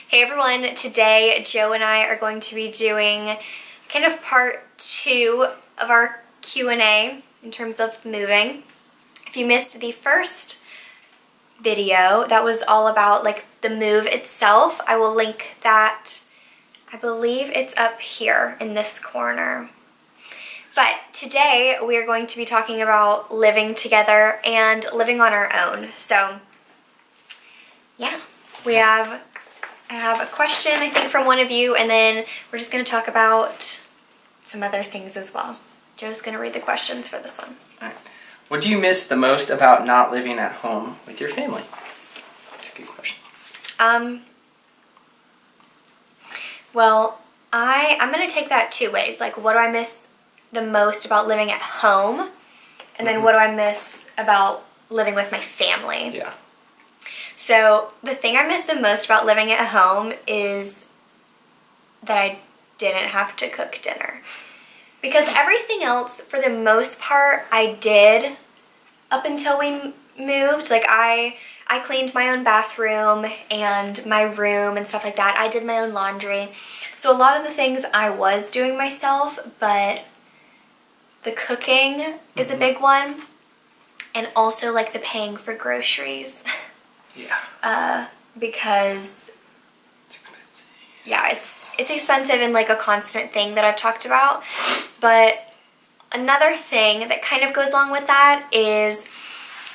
Hey everyone, today Joe and I are going to be doing kind of part 2 of our Q&A in terms of moving. If you missed the first video, that was all about like the move itself. I will link that. I believe it's up here in this corner. But today we are going to be talking about living together and living on our own. So yeah, I have a question, I think, from one of you, and then we're just going to talk about some other things as well. Joe's going to read the questions for this one. All right. What do you miss the most about not living at home with your family? That's a good question. Well, I'm going to take that two ways. Like, what do I miss the most about living at home? And then what do I miss about living with my family? Yeah. So the thing I miss the most about living at home is that I didn't have to cook dinner. Because everything else, for the most part, I did up until we moved. Like I cleaned my own bathroom and my room and stuff like that. I did my own laundry. So a lot of the things I was doing myself, but the cooking is a big one. And also like the paying for groceries. Yeah. Because it's expensive. Yeah, it's expensive and like a constant thing that I've talked about. But another thing that kind of goes along with that is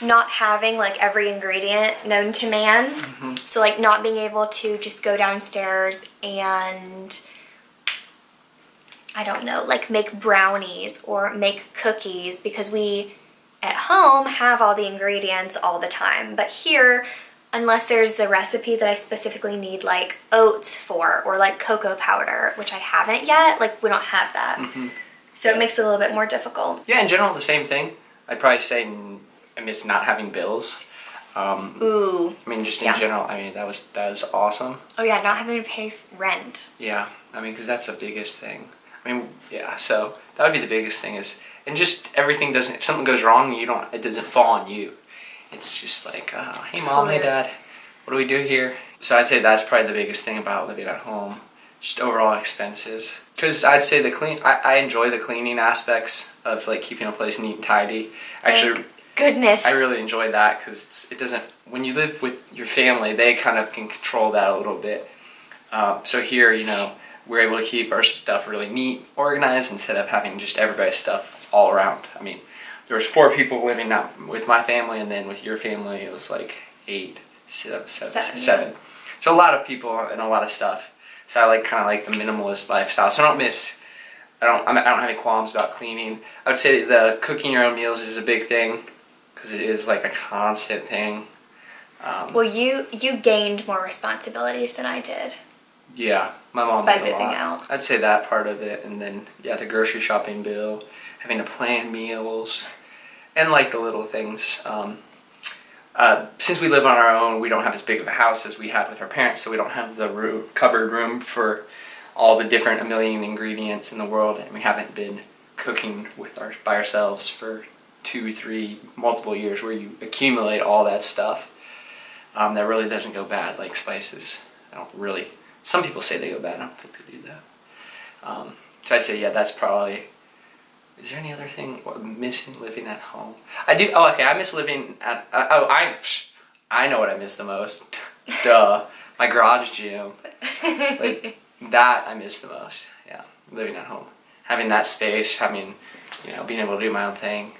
not having like every ingredient known to man. So like not being able to just go downstairs and, I don't know, like make brownies or make cookies, because we at home have all the ingredients all the time. But here, unless there's the recipe that I specifically need like oats for, or like cocoa powder, which I haven't yet, like we don't have that. So it makes it a little bit more difficult. Yeah, in general, the same thing. I'd probably say I miss not having bills. Ooh. I mean, just in general, I mean, that was awesome. Oh yeah, not having to pay rent. Yeah, I mean, because that's the biggest thing. I mean, yeah, so that would be the biggest thing is, and just everything doesn't, if something goes wrong, it doesn't fall on you. It's just like, hey mom, hey dad, what do we do here? So I'd say that's probably the biggest thing about living at home, just overall expenses. Because I'd say I enjoy the cleaning aspects of like keeping a place neat and tidy. Actually, thank goodness. I really enjoy that because it doesn't, when you live with your family, they kind of can control that a little bit. So here, you know, we're able to keep our stuff really neat, organized, instead of having just everybody's stuff all around. I mean, there was 4 people living out with my family, and then with your family it was like 7. So a lot of people and a lot of stuff. So I kind of like the minimalist lifestyle. So I don't have any qualms about cleaning. I would say the cooking your own meals is a big thing, because it is like a constant thing. Well, you gained more responsibilities than I did. Yeah, my mom by did a moving lot. out. I'd say that part of it, and then yeah, the grocery shopping bill, having to plan meals, and like the little things. Since we live on our own, we don't have as big of a house as we had with our parents, so we don't have the cupboard room for all the different a million ingredients in the world, and we haven't been cooking by ourselves for 2, 3, multiple years, where you accumulate all that stuff that really doesn't go bad, like spices. Some people say they go bad. I don't think they do that. So I'd say, yeah, that's probably... Is there any other thing missing living at home? I do... Oh, okay, I miss living at... I know what I miss the most. Duh. My garage gym. Like, that I miss the most. Yeah, living at home. Having that space, being able to do my own thing.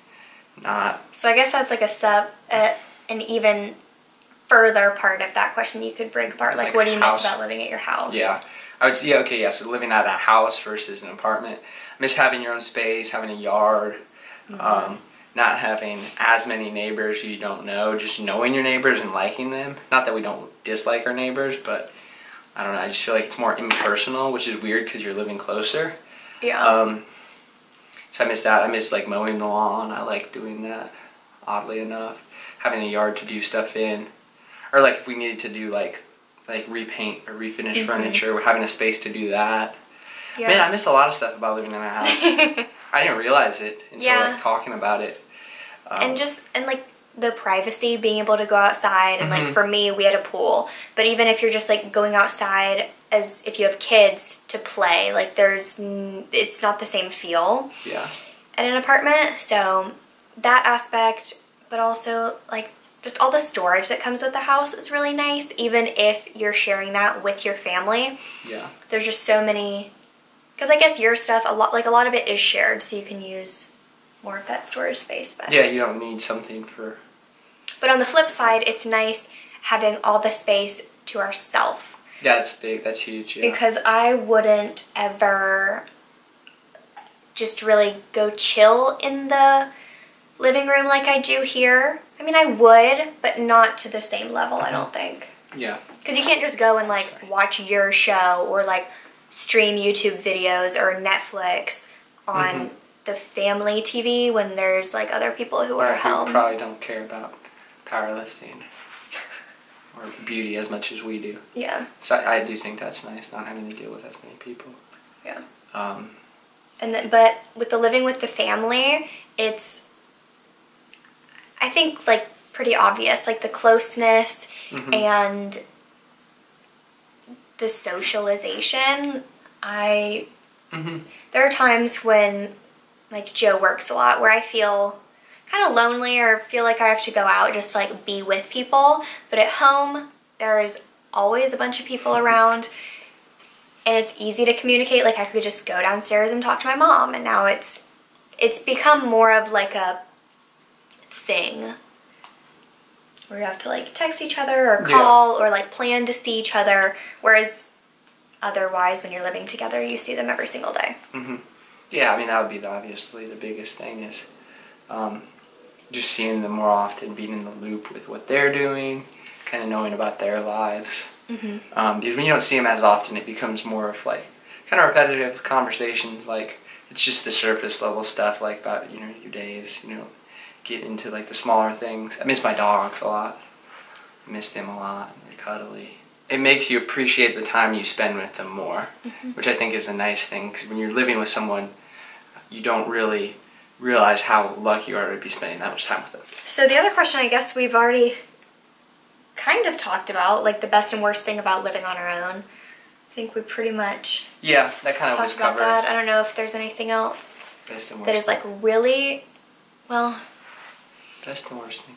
So I guess that's like an even further part of that question you could break apart. Like what do you miss about living at your house? Yeah. I would say, so living at a house versus an apartment. I miss having your own space, having a yard, not having as many neighbors you don't know, just knowing your neighbors and liking them. Not that we don't dislike our neighbors, but I don't know, I just feel like it's more impersonal, which is weird because you're living closer. Yeah. So I miss that. I miss like mowing the lawn. I like doing that, oddly enough. Having a yard to do stuff in. Or like if we needed to do like repaint or refinish furniture, we're having a space to do that. Yeah. Man, I miss a lot of stuff about living in a house. I didn't realize it until like talking about it. And like the privacy, being able to go outside, and like for me, we had a pool. But even if you're just like going outside as if you have kids to play, like it's not the same feel. Yeah. At an apartment, so that aspect, but also like just all the storage that comes with the house is really nice, even if you're sharing that with your family. Yeah. There's just so many, because I guess your stuff, a lot of it is shared, so you can use more of that storage space. But yeah, you don't need something for... But on the flip side, it's nice having all the space to ourselves. That's big, that's huge, yeah. Because I wouldn't ever just really go chill in the living room like I do here. I mean, I would, but not to the same level, I don't think. Yeah. Because you can't just go and like watch your show or like stream YouTube videos or Netflix on the family TV when there's like other people who are home. Who probably don't care about powerlifting or beauty as much as we do. Yeah. So I do think that's nice, not having to deal with as many people. Yeah. But with the living with the family, it's, I think, like pretty obvious, like the closeness and the socialization. There are times when like Joe works a lot where I feel kind of lonely or feel like I have to go out just to like be with people. But at home, there is always a bunch of people around, and it's easy to communicate. Like I could just go downstairs and talk to my mom, and now it's become more of like a thing where you have to like text each other or call or like plan to see each other, whereas otherwise when you're living together you see them every single day. Yeah, I mean that would be obviously the biggest thing is just seeing them more often, being in the loop with what they're doing, kind of knowing about their lives. Because when you don't see them as often, it becomes more of like kind of repetitive conversations. Like it's just the surface level stuff, like about your days. Get into like the smaller things. I miss my dogs a lot. I miss them a lot. They're cuddly. It makes you appreciate the time you spend with them more, which I think is a nice thing. Because when you're living with someone, you don't really realize how lucky you are to be spending that much time with them. So the other question, I guess we've already kind of talked about, like the best and worst thing about living on our own. I think we pretty much that kind of was talked about that. I don't know if there's anything else that is like really, well, best and worst thing.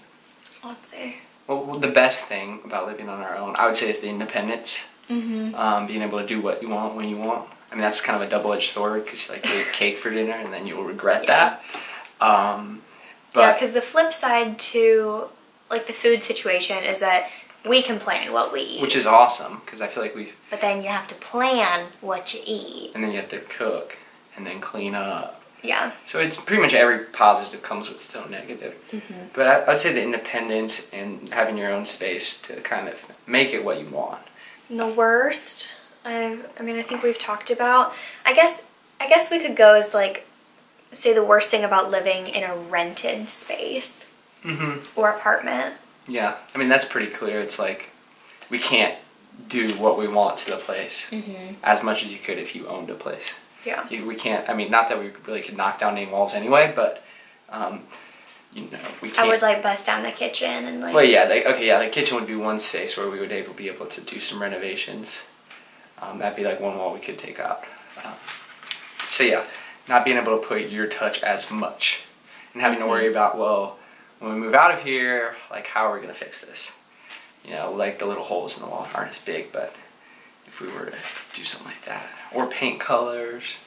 Let's see. Well, the best thing about living on our own, I would say, is the independence. Being able to do what you want when you want. I mean, that's kind of a double-edged sword because like you eat cake for dinner and then you'll regret that. But because the flip side to like the food situation is that we can plan what we eat, which is awesome because I feel like we. But then you have to plan what you eat, and then you have to cook and then clean up. Yeah. So it's pretty much every positive comes with its own negative. But I'd say the independence and having your own space to kind of make it what you want. And the worst, I mean, I think we've talked about. I guess we could go as like, say the worst thing about living in a rented space or apartment. Yeah, I mean that's pretty clear. It's like we can't do what we want to the place as much as you could if you owned a place. Yeah. We can't, I mean, not that we really could knock down any walls anyway, but, we can't. I would, like, bust down the kitchen and, like... Well, yeah, the kitchen would be one space where we would be able to do some renovations. That'd be, like, one wall we could take out. So, yeah, not being able to put your touch as much and having to worry about, well, when we move out of here, like, how are we going to fix this? Like, the little holes in the wall aren't as big, but if we were to do something like that. Or paint colors.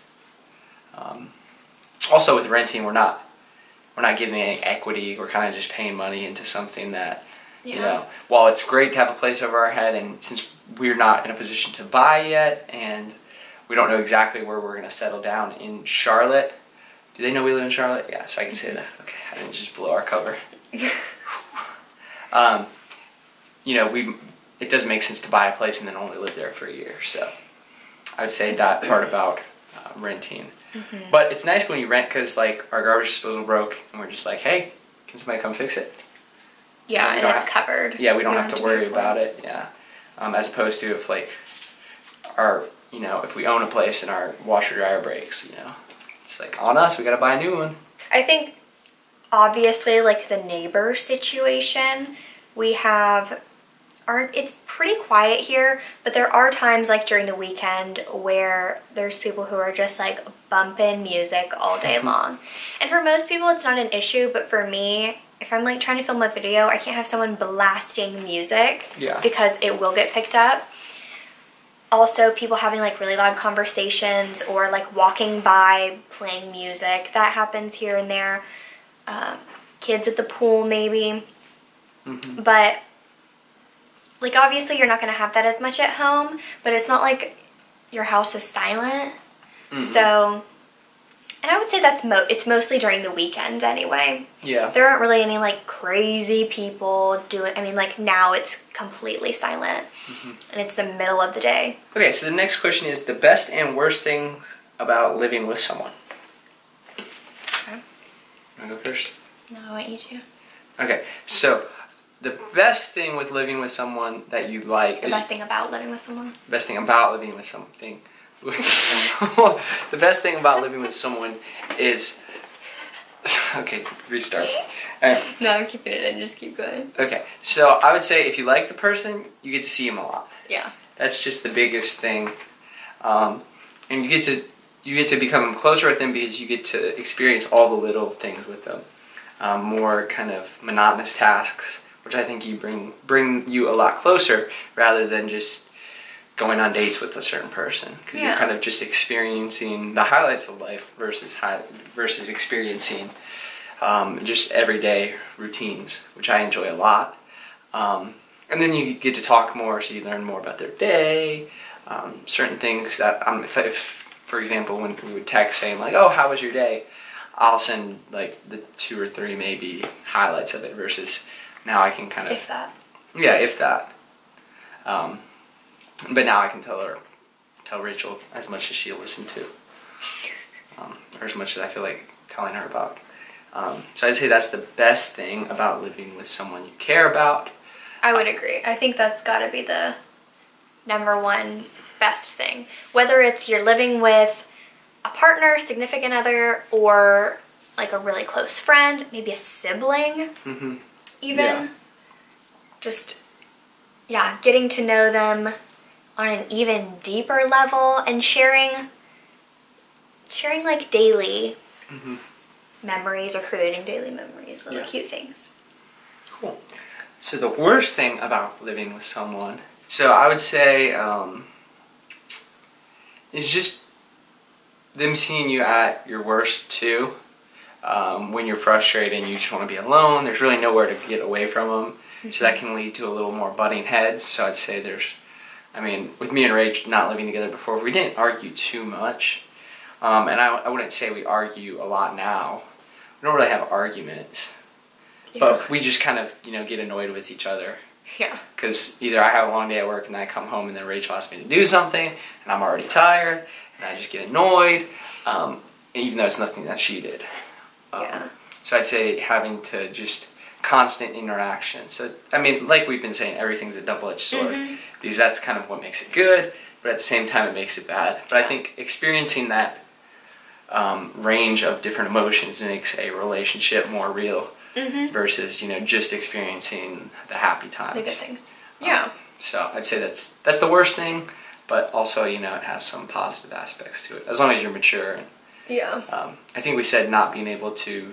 Also with renting, we're not getting any equity. We're kind of just paying money into something that, while it's great to have a place over our head, and since we're not in a position to buy yet, and we don't know exactly where we're going to settle down in Charlotte. Do they know we live in Charlotte? Yeah, so I can say that. Okay, I didn't just blow our cover. It doesn't make sense to buy a place and then only live there for a year, so I would say that part about renting. But it's nice when you rent because like our garbage disposal broke and we're just like, hey, can somebody come fix it? Yeah, and it's covered. Yeah, we don't have to worry about it. Yeah, as opposed to if like if we own a place and our washer dryer breaks, it's like on us. We got to buy a new one. I think obviously, like, the neighbor situation. We have, it's pretty quiet here, but there are times, like, during the weekend where there's people who are just, like, bumping music all day long. And for most people, it's not an issue, but for me, if I'm, like, trying to film a video, I can't have someone blasting music because it will get picked up. Also, people having, like, really loud conversations or, like, walking by playing music. That happens here and there. Kids at the pool, maybe. But, like, obviously you're not going to have that as much at home, but it's not like your house is silent. So, and I would say that's it's mostly during the weekend anyway. Yeah. There aren't really any, like, crazy people doing, I mean, like, now it's completely silent. And it's the middle of the day. Okay, so the next question is the best and worst thing about living with someone. Okay. Want to go first? No, I want you to. Okay, so the best thing with living with someone that you like The best thing about living with someone? The best thing about living with something. The best thing about living with someone is... Okay, restart. No, I'm keeping it in. Just keep going. Okay, so I would say if you like the person, you get to see him a lot. Yeah. That's just the biggest thing. And you get to become closer with them because you get to experience all the little things with them. More kind of monotonous tasks, which I think bring you a lot closer rather than just going on dates with a certain person. Because you're kind of just experiencing the highlights of life versus experiencing just everyday routines, which I enjoy a lot. And then you get to talk more, so you learn more about their day, certain things that, if, for example, when we would text saying like, oh, how was your day? I'll send like the 2 or 3 maybe highlights of it versus now I can kind of... If that. Yeah, if that. But now I can tell Rachel as much as she'll listen to. Or as much as I feel like telling her about. So I'd say that's the best thing about living with someone you care about. I would agree. I think that's got to be the #1 best thing. Whether it's you're living with a partner, significant other, or like a really close friend, maybe a sibling, even. Yeah. Just, getting to know them on an even deeper level and sharing like daily memories or creating daily memories, little cute things. Cool. So the worst thing about living with someone, so I would say, is just them seeing you at your worst too. When you're frustrated and you just want to be alone, there's really nowhere to get away from them. So that can lead to a little more butting heads. So I'd say with me and Rach not living together before, we didn't argue too much. And I wouldn't say we argue a lot now. We don't really have arguments. But we just kind of, get annoyed with each other. Yeah. Because either I have a long day at work and then I come home and then Rachel asks me to do something and I'm already tired and I just get annoyed, even though it's nothing that she did. So I'd say having to just constant interaction. So, like we've been saying, everything's a double-edged sword. Because that's kind of what makes it good, but at the same time it makes it bad. But I think experiencing that range of different emotions makes a relationship more real versus, just experiencing the happy times. The good things. Yeah. So I'd say that's the worst thing, but also, it has some positive aspects to it, as long as you're mature. And, I think we said not being able to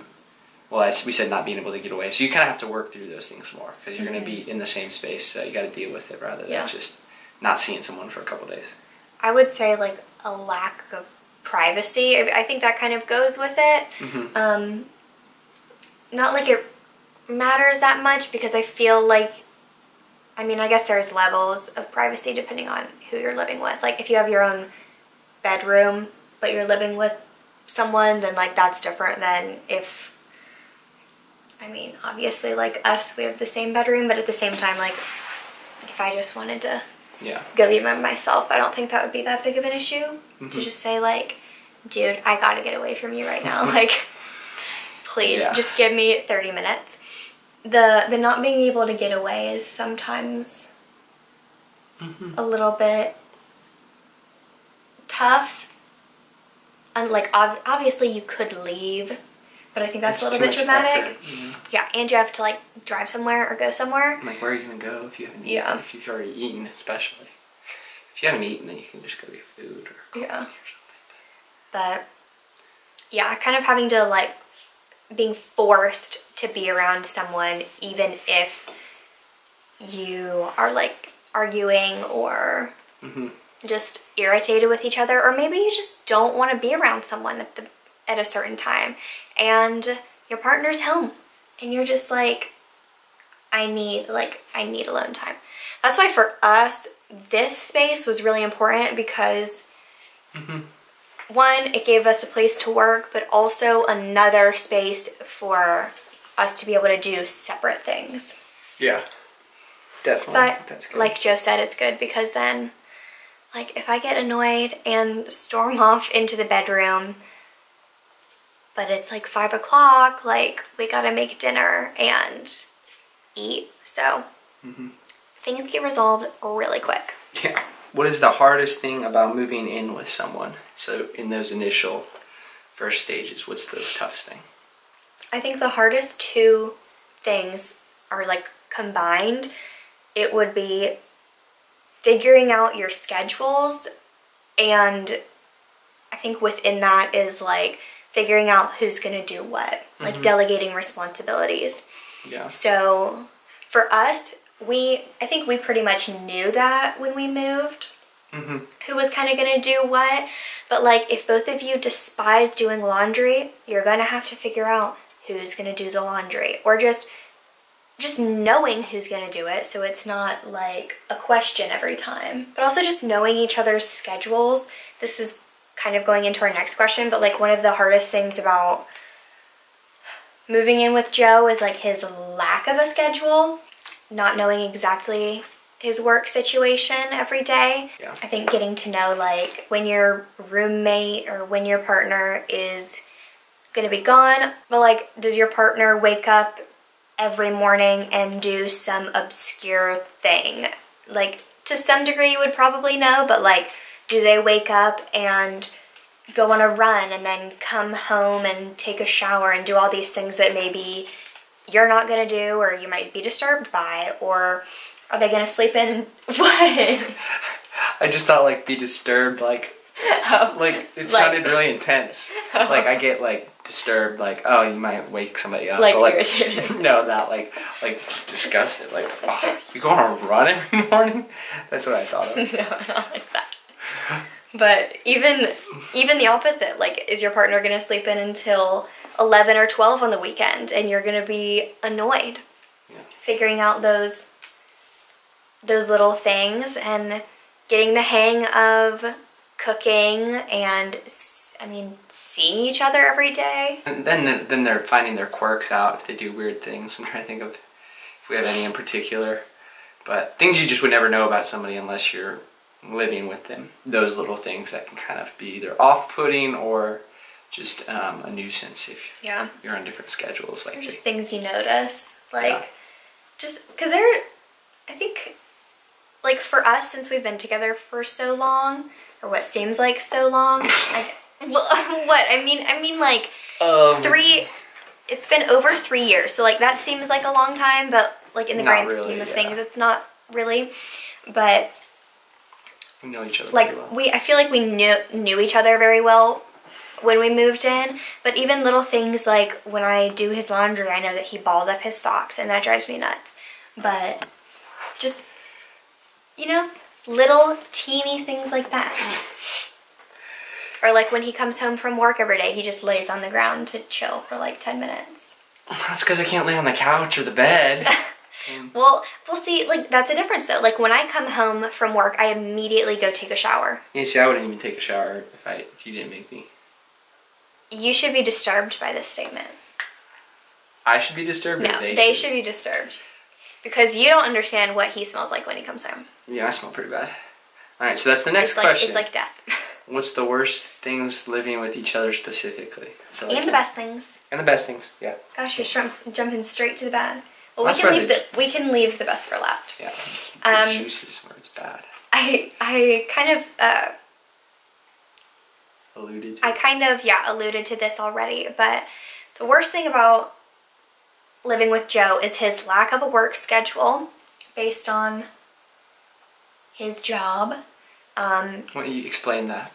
get away. So you kind of have to work through those things more because you're going to be in the same space. So you got to deal with it rather than just not seeing someone for a couple days. I would say like a lack of privacy. I think that kind of goes with it. Not like it matters that much because I feel like, I guess there's levels of privacy depending on who you're living with. Like if you have your own bedroom but you're living with someone, then like that's different than if, obviously like us, we have the same bedroom, but at the same time, like if I just wanted to go be by myself, I don't think that would be that big of an issue to just say like, dude, I gotta get away from you right now. Like, please just give me 30 minutes. The not being able to get away is sometimes a little bit tough. And like obviously you could leave, But I think that's It's a little too bit much dramatic. effort, you know? Yeah, and you have to like drive somewhere or go somewhere. Like, where are you gonna go if you haven't Yeah. eaten? If you've already eaten, especially. If you haven't eaten, then you can just go get food or coffee Yeah. or something. But yeah, kind of having to like being forced to be around someone even if you are like arguing or just irritated with each other, or maybe you just don't want to be around someone at a certain time and your partner's home and you're just like, I need alone time. That's why for us this space was really important because one, it gave us a place to work, but also another space for us to be able to do separate things. Yeah, definitely. But that's good. like Joe said, it's good because then, like, if I get annoyed and storm off into the bedroom, but it's like 5 o'clock, like, we gotta make dinner and eat, so things get resolved really quick. Yeah. What is the hardest thing about moving in with someone? So in those initial first stages, what's the toughest thing? I think the hardest two things are like combined. It would be figuring out your schedules, and I think within that is like figuring out who's gonna do what, like delegating responsibilities. Yeah. So for us, I think we pretty much knew that when we moved, who was kind of gonna do what. But like, if both of you despise doing laundry, you're gonna have to figure out who's gonna do the laundry, or just knowing who's gonna do it, so it's not like a question every time. But also just knowing each other's schedules. This is kind of going into our next question, but like one of the hardest things about moving in with Joe is like his lack of a schedule, not knowing exactly his work situation every day. Yeah. I think getting to know like when your roommate or when your partner is gonna be gone, but like, does your partner wake up every morning and do some obscure thing? Like, to some degree you would probably know, but like, do they wake up and go on a run and then come home and take a shower and do all these things that maybe you're not gonna do or you might be disturbed by? Or are they gonna sleep in? What? I just thought like be disturbed, like like it sounded really intense. Like I get like disturbed, like, oh, you might wake somebody up. Like, but, irritated. No, not like just disgusted. Like, oh, you go on a run every morning? That's what I thought of. No, not like that. But even the opposite, like, is your partner gonna sleep in until 11 or 12 on the weekend and you're gonna be annoyed? Yeah. Figuring out those little things and getting the hang of cooking and, I mean, seeing each other every day. And then they're finding their quirks out if they do weird things. I'm trying to think of if we have any in particular. But things you just would never know about somebody unless you're living with them. Those little things that can kind of be either off-putting or just a nuisance if you're on different schedules. Like, they're just things you notice. Like, just because I think, like, for us, since we've been together for so long, or what seems like so long, like, what? I mean, like, it's been over 3 years, so, like, that seems like a long time, but, like, in the grand scheme of things, it's not really. But we know each other like, pretty well. I feel like we knew each other very well when we moved in, but even little things like when I do his laundry, I know that he balls up his socks, and that drives me nuts. But just, you know, little teeny things like that. Or like when he comes home from work every day, he just lays on the ground to chill for like 10 minutes. That's because I can't lay on the couch or the bed. Well, we'll see, like, that's a difference though. Like, when I come home from work, I immediately go take a shower. Yeah, see, I wouldn't even take a shower if you didn't make me. You should be disturbed by this statement. I should be disturbed? No, they should be disturbed. Because you don't understand what he smells like when he comes home. Yeah, I smell pretty bad. Alright, so that's the next question. It's like death. What's the worst things living with each other specifically? So and the best things. And the best things, yeah. Gosh, you're jumping straight to the bad. Well, That's we can leave the best for last. Yeah, the juices where it's bad. I kind of alluded to alluded to this already, but The worst thing about living with Joe is his lack of a work schedule based on his job. Why don't you explain that?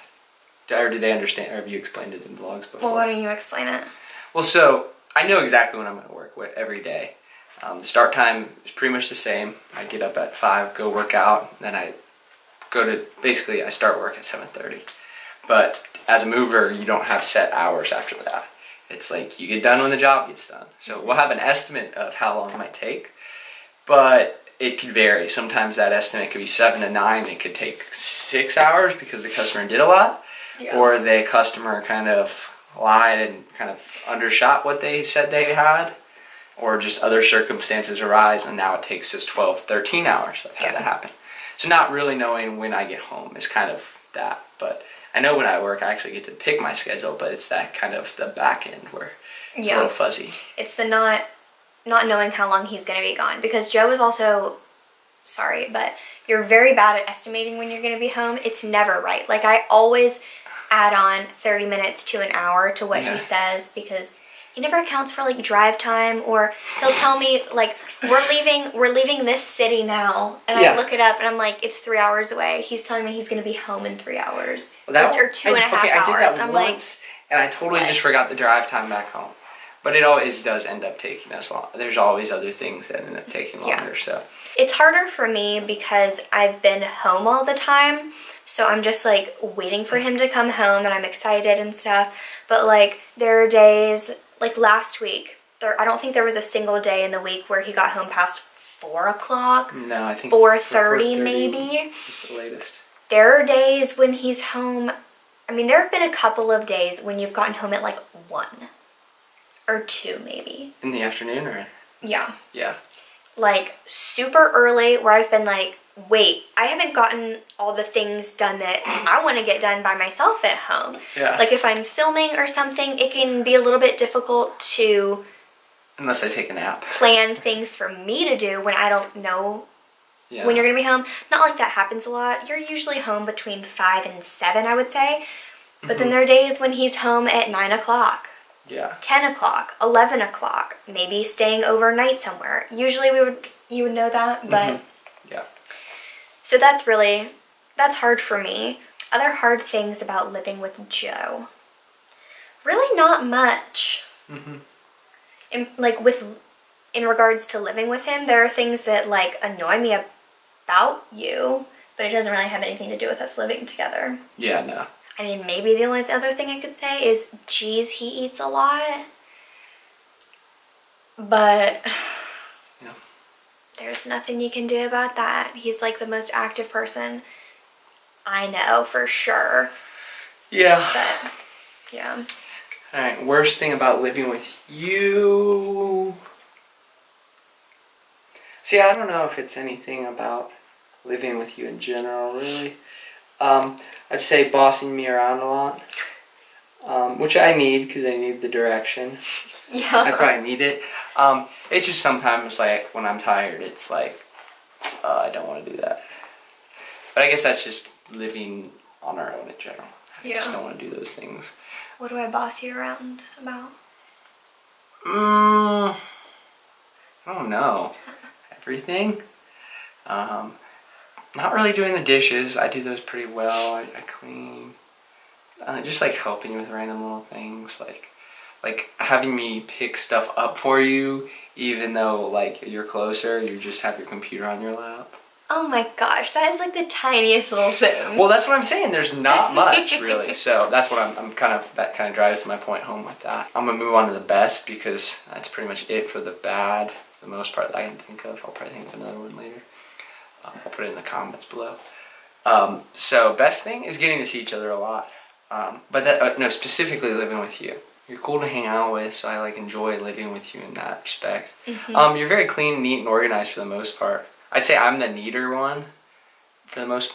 Or do they understand? Or have you explained it in vlogs before? Well, why don't you explain it? Well, so I know exactly when I'm going to work with every day. The start time is pretty much the same. I get up at 5, go work out, then I go to, basically I start work at 7:30. But as a mover, you don't have set hours after that. It's like you get done when the job gets done. So we'll have an estimate of how long it might take, but it could vary. Sometimes that estimate could be 7 to 9. It could take 6 hours because the customer did a lot, or the customer kind of lied and kind of undershot what they said they had, or just other circumstances arise and now it takes us 12, 13 hours. I've had that happen. So not really knowing when I get home is kind of that, but I know when I work I actually get to pick my schedule, but it's that kind of the back end where it's a little fuzzy. It's the not knowing how long he's going to be gone, because Joe is also, sorry, but you're very bad at estimating when you're going to be home. It's never right. Like, I always add on 30 minutes to an hour to what he says, because he never accounts for like drive time, or he'll tell me like we're leaving this city now, and I look it up and I'm like, it's 3 hours away. He's telling me he's going to be home in 3 hours, or 2.5 hours. I did that once, and I totally just forgot the drive time back home. But it always does end up taking us long. There's always other things that end up taking longer. So it's harder for me because I've been home all the time. So I'm just like waiting for him to come home, and I'm excited and stuff. But like there are days, like last week, I don't think there was a single day in the week where he got home past 4 o'clock. No, I think 4:30 maybe. Just the latest. There are days when he's home. I mean, there have been a couple of days when you've gotten home at like 1 or 2 maybe. In the afternoon, or? Yeah. Yeah. Like super early, where I've been like, wait, I haven't gotten all the things done that I want to get done by myself at home. Yeah. Like if I'm filming or something, it can be a little bit difficult to, unless I take a nap, plan things for me to do when I don't know when you're going to be home. Not like that happens a lot. You're usually home between 5 and 7, I would say. But then there are days when he's home at 9 o'clock. Yeah. 10 o'clock, 11 o'clock, maybe staying overnight somewhere. Usually you would know that, but yeah. So that's hard for me. Other hard things about living with Joe. Really not much. In regards to living with him, there are things that like annoy me about you, but it doesn't really have anything to do with us living together. Yeah, no. I mean, maybe the only other thing I could say is, geez, he eats a lot. But there's nothing you can do about that. He's like the most active person I know for sure. Yeah. But, yeah. Alright, worst thing about living with you. See, I don't know if it's anything about living with you in general, really. I'd say bossing me around a lot, which I need because I need the direction. Yeah. I probably need it. It's just sometimes like when I'm tired, it's like I don't want to do that. But I guess that's just living on our own in general. I just don't want to do those things. What do I boss you around about? I don't know. Everything. Not really doing the dishes. I do those pretty well. I clean. Just like helping you with random little things, like having me pick stuff up for you, even though like you're closer. You just have your computer on your lap. Oh my gosh, that is like the tiniest little thing. Well, that's what I'm saying. There's not much really, so that's what that kind of drives my point home with that. I'm gonna move on to the best because that's pretty much it for the bad. For the most part that I can think of. I'll probably think of another one later. I'll put it in the comments below. So best thing is getting to see each other a lot. But that no, specifically living with you. You're cool to hang out with, so I like enjoy living with you in that respect. You're very clean, neat, and organized for the most part. I'd say I'm the neater one for the most,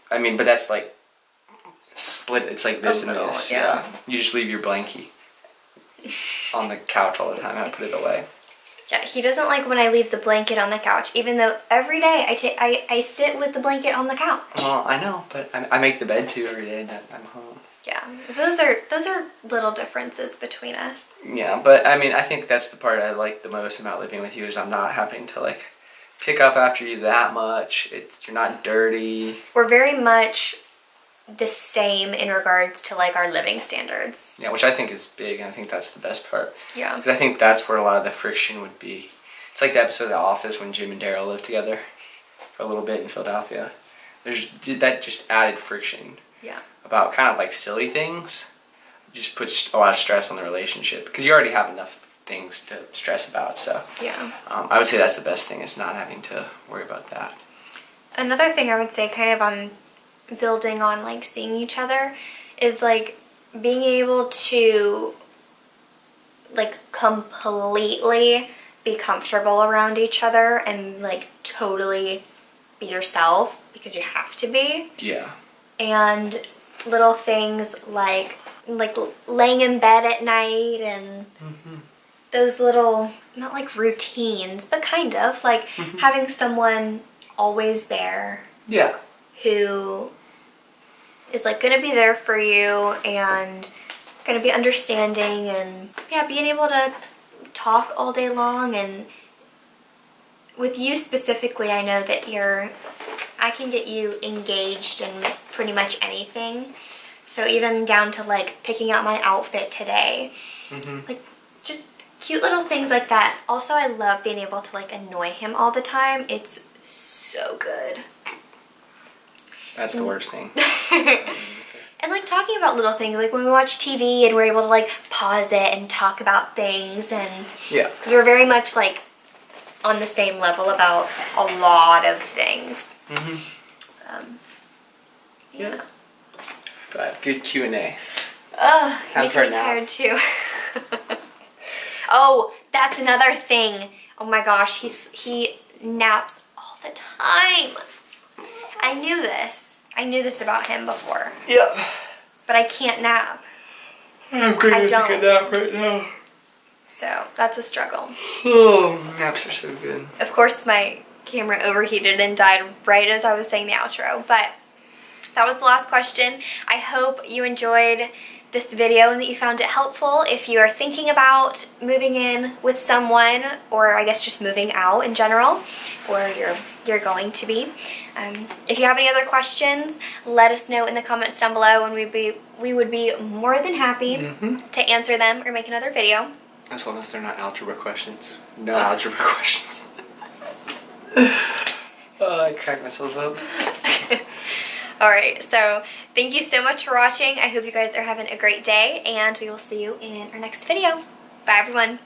I mean, but that's like split. It's like this and this. Yeah. You just leave your blankie on the couch all the time. I put it away. Yeah, he doesn't like when I leave the blanket on the couch, even though every day I sit with the blanket on the couch. Well, I know, but I make the bed too every day that I'm home. Yeah, so those are little differences between us. Yeah, but I mean, I think that's the part I like the most about living with you is I'm not having to like pick up after you that much. You're not dirty. We're very much the same in regards to like our living standards. Yeah, which I think is big, and I think that's the best part. Yeah. Because I think that's where a lot of the friction would be. It's like the episode of The Office when Jim and Daryl lived together for a little bit in Philadelphia. That just added friction. Yeah. About kind of like silly things. It just puts a lot of stress on the relationship because you already have enough things to stress about. So yeah. I would say that's the best thing is not having to worry about that. Another thing I would say kind of on building on like seeing each other is like being able to like completely be comfortable around each other and like totally be yourself because you have to be. Yeah. And little things like laying in bed at night and those little, not like routines, but kind of like having someone always there. Yeah. Who is like gonna be there for you and gonna be understanding and yeah, being able to talk all day long. And with you specifically, I know that I can get you engaged in pretty much anything. So even down to like picking out my outfit today, like just cute little things like that. Also, I love being able to like annoy him all the time. It's so good. That's the worst thing. And like talking about little things, like when we watch TV and we're able to like pause it and talk about things, and yeah, because we're very much like on the same level about a lot of things. Yeah. But good Q&A. Oh, you're making me tired too. Oh, that's another thing. Oh my gosh, he naps all the time. I knew this. I knew this about him before. Yeah. But I can't nap. I'm going to take a nap right now. So, that's a struggle. Oh, naps are so good. Of course, my camera overheated and died right as I was saying the outro. But that was the last question. I hope you enjoyed this video and that you found it helpful. If you are thinking about moving in with someone, or I guess just moving out in general, or you're going to be. If you have any other questions, let us know in the comments down below, and we would be more than happy to answer them or make another video. As long as they're not algebra questions. No algebra questions. Oh, I cracked myself up. Alright, so thank you so much for watching. I hope you guys are having a great day, and we will see you in our next video. Bye, everyone.